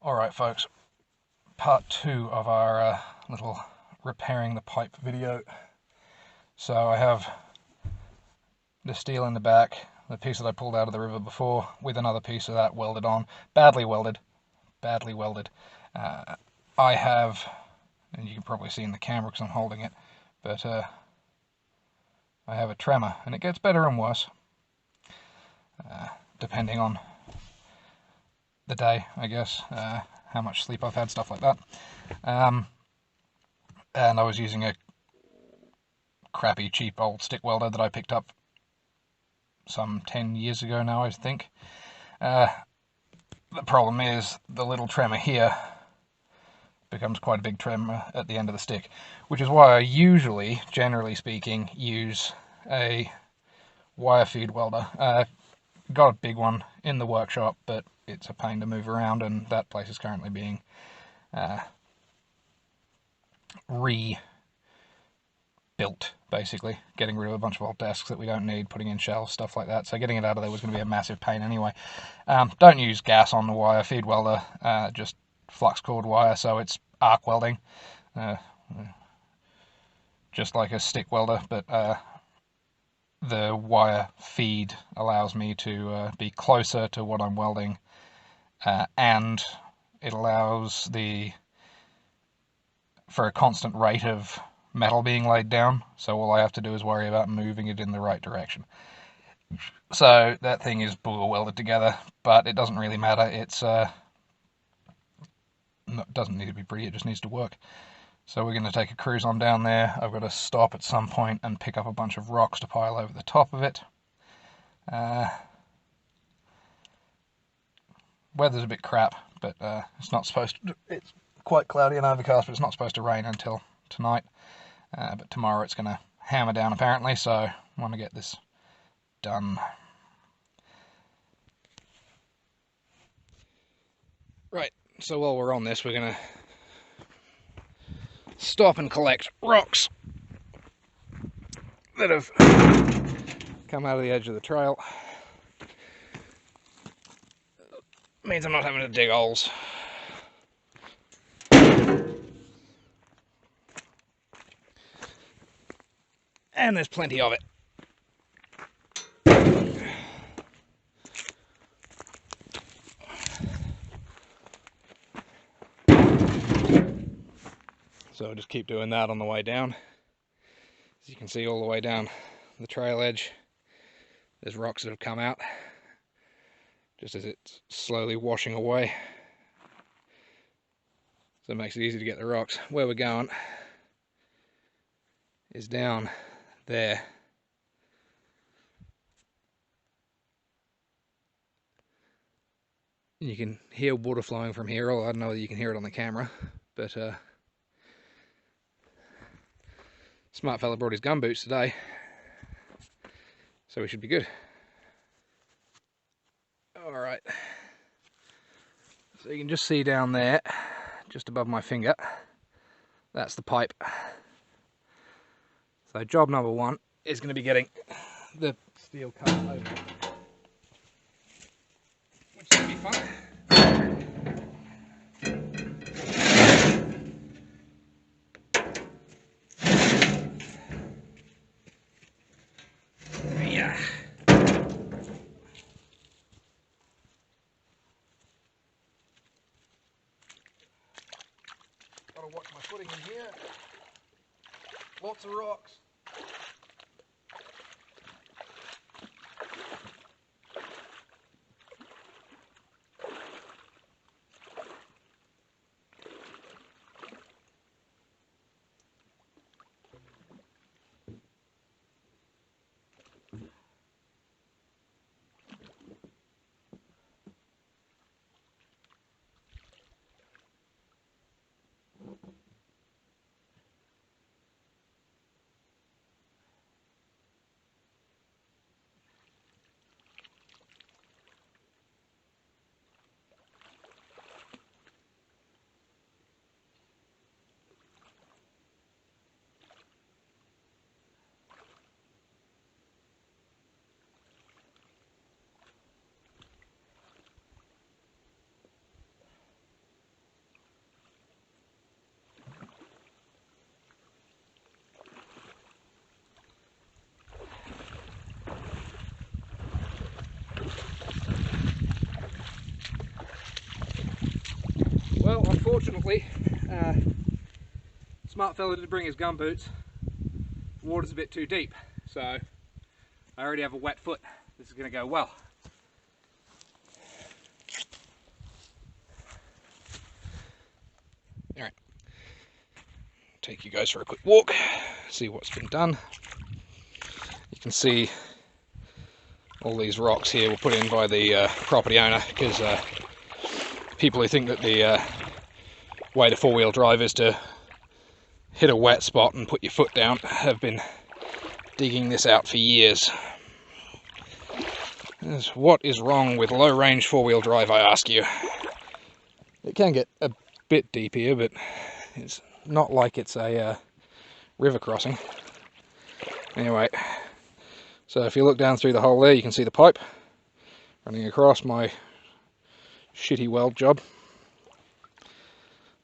Alright folks, part 2 of our little repairing the pipe video. So I have the steel in the back, the piece that I pulled out of the river before, with another piece of that welded on, badly welded. I have, and you can probably see in the camera because I'm holding it, but I have a tremor, and it gets better and worse, depending on the day, I guess, how much sleep I've had, stuff like that. And I was using a crappy, cheap old stick welder that I picked up some 10 years ago now, I think. The problem is the little tremor here becomes quite a big tremor at the end of the stick, which is why I usually, generally speaking, use a wire feed welder. Got a big one in the workshop, but it's a pain to move around, and that place is currently being rebuilt, basically. Getting rid of a bunch of old desks that we don't need, putting in shelves, stuff like that. So getting it out of there was going to be a massive pain anyway. Don't use gas on the wire feed welder, just flux cored wire, so it's arc welding, just like a stick welder, but the wire feed allows me to be closer to what I'm welding, and it allows for a constant rate of metal being laid down, so all I have to do is worry about moving it in the right direction. So that thing is booger welded together, but it doesn't really matter. It doesn't need to be pretty, it just needs to work. So we're going to take a cruise on down there. I've got to stop at some point and pick up a bunch of rocks to pile over the top of it. Weather's a bit crap, but it's not supposed to. It's quite cloudy and overcast, but it's not supposed to rain until tonight. But tomorrow it's going to hammer down apparently, so I want to get this done. Right, so while we're on this, we're going to stop and collect rocks that have come out of the edge of the trail. Means I'm not having to dig holes. And there's plenty of it. So I'll just keep doing that on the way down. As you can see, all the way down the trail edge, there's rocks that have come out, just as it's slowly washing away. So it makes it easy to get the rocks. Where we're going is down there. You can hear water flowing from here, although I don't know whether you can hear it on the camera, but smart fella brought his gumboots today, so we should be good. Alright, so you can just see down there, just above my finger, that's the pipe. So job number 1 is going to be getting the steel cut over, which should be fun. Yeah. Gotta watch my footing in here. Lots of rocks. Well, unfortunately, smart fella did bring his gumboots. The water's a bit too deep, so I already have a wet foot. This is going to go well. Alright, take you guys for a quick walk, see what's been done. You can see all these rocks here were put in by the property owner, because people who think that the way to four-wheel drive is to hit a wet spot and put your foot down have been digging this out for years. What is wrong with low-range four-wheel drive, I ask you? It can get a bit deep here, but it's not like it's a river crossing. Anyway, so if you look down through the hole there, you can see the pipe running across my shitty weld job.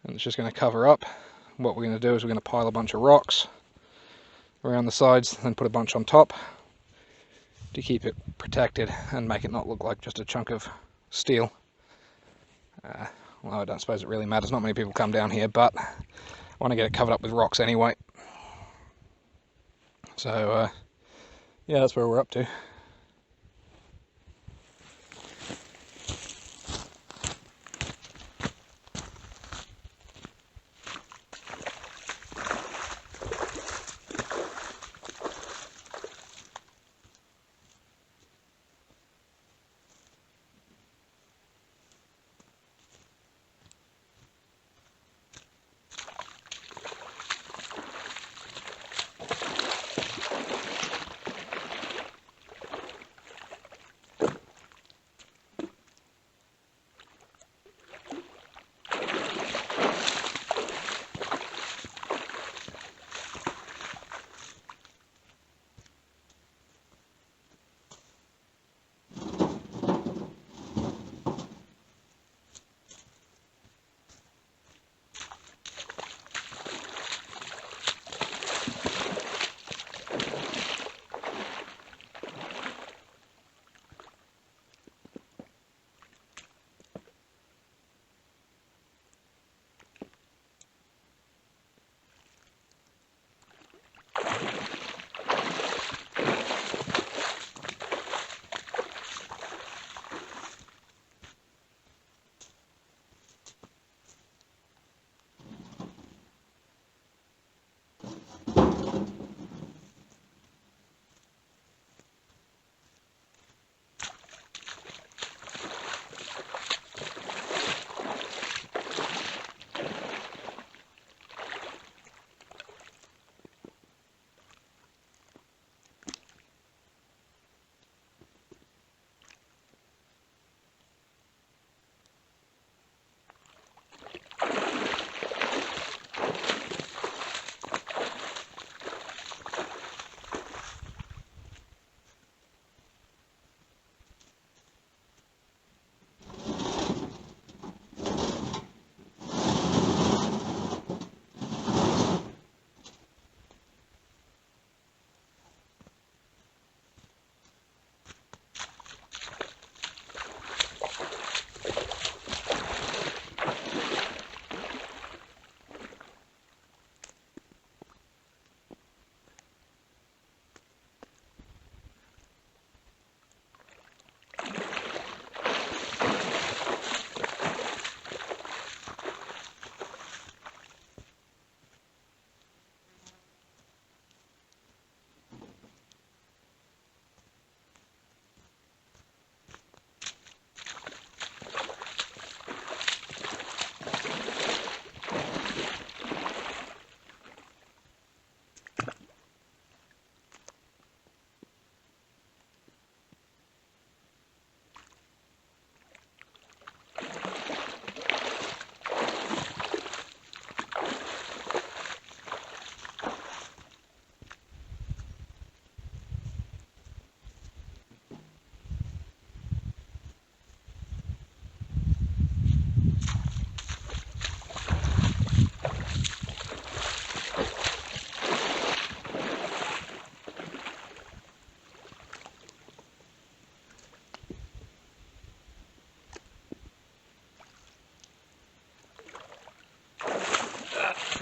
And it's just going to cover up. What we're going to do is we're going to pile a bunch of rocks around the sides, then put a bunch on top to keep it protected and make it not look like just a chunk of steel. Well, I don't suppose it really matters, not many people come down here, but I want to get it covered up with rocks anyway. So, yeah, that's where we're up to.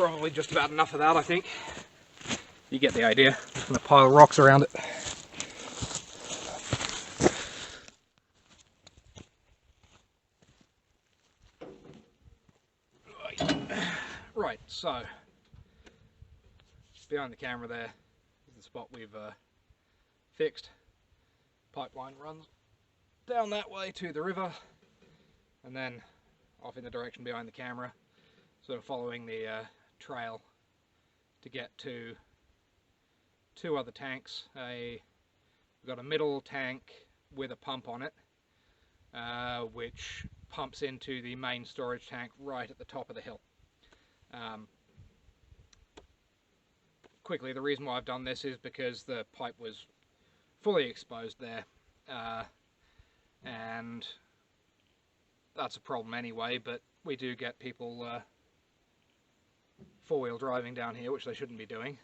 probably just about enough of that, I think. You get the idea. Just gonna pile rocks around it. Right, so behind the camera there is the spot we've fixed. Pipeline runs down that way to the river, and then off in the direction behind the camera, sort of following the trail to get to two other tanks. We've got a middle tank with a pump on it, which pumps into the main storage tank right at the top of the hill. Quickly, the reason why I've done this is because the pipe was fully exposed there, and that's a problem anyway, but we do get people four-wheel driving down here, which they shouldn't be doing.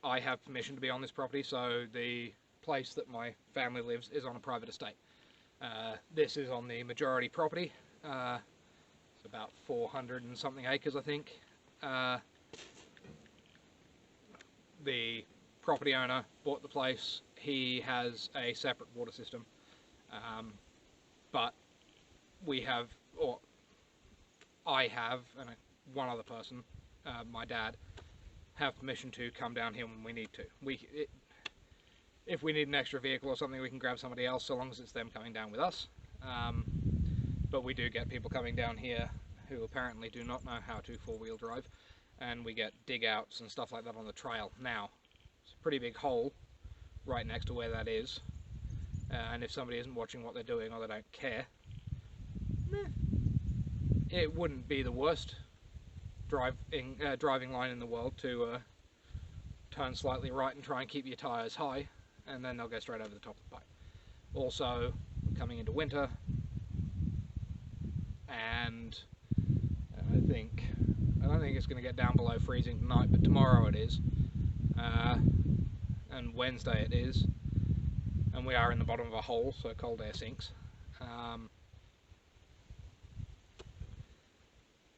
I have permission to be on this property, so the place that my family lives is on a private estate. This is on the majority property. It's about 400 and something acres, I think. The property owner bought the place. He has a separate water system, but we have, or I have, and one other person, my dad, have permission to come down here when we need to. If we need an extra vehicle or something, we can grab somebody else, so long as it's them coming down with us. But we do get people coming down here who apparently do not know how to four-wheel drive, and we get dig outs and stuff like that on the trail. Now, it's a pretty big hole right next to where that is, and if somebody isn't watching what they're doing or they don't care, it wouldn't be the worst driving line in the world to turn slightly right and try and keep your tyres high, and then they'll go straight over the top of the pipe. Also, coming into winter, and I don't think it's going to get down below freezing tonight, but tomorrow it is, and Wednesday it is, and we are in the bottom of a hole, so cold air sinks.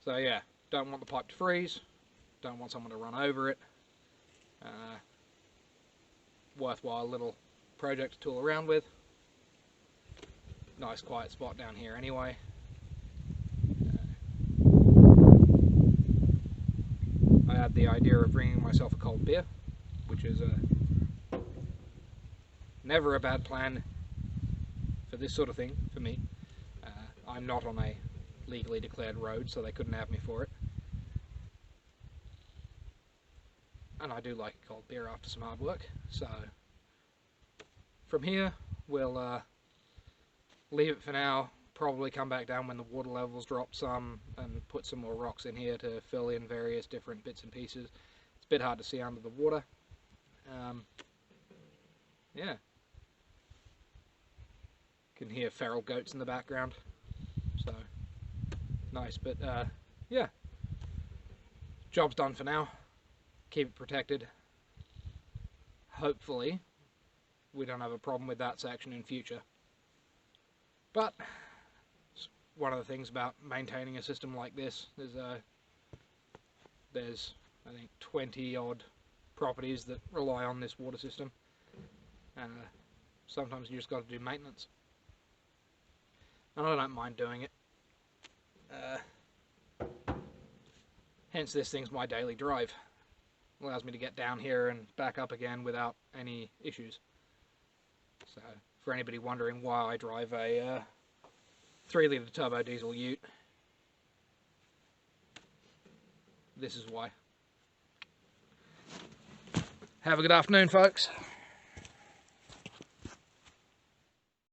So yeah, don't want the pipe to freeze, don't want someone to run over it. Worthwhile little project to tool around with. Nice quiet spot down here anyway. I had the idea of bringing myself a cold beer, which is never a bad plan for this sort of thing for me. I'm not on a legally declared road, so they couldn't have me for it. And I do like a cold beer after some hard work, so from here we'll leave it for now, probably come back down when the water levels drop some and put some more rocks in here to fill in various different bits and pieces. It's a bit hard to see under the water. Yeah. Can hear feral goats in the background, so nice, but yeah, job's done for now. Keep it protected. Hopefully we don't have a problem with that section in future, but it's one of the things about maintaining a system like this. There's I think 20 odd properties that rely on this water system, and sometimes you just got to do maintenance, and I don't mind doing it. Hence this thing's my daily drive. Allows me to get down here and back up again without any issues. So, for anybody wondering why I drive a 3-litre turbo diesel ute, this is why. Have a good afternoon, folks.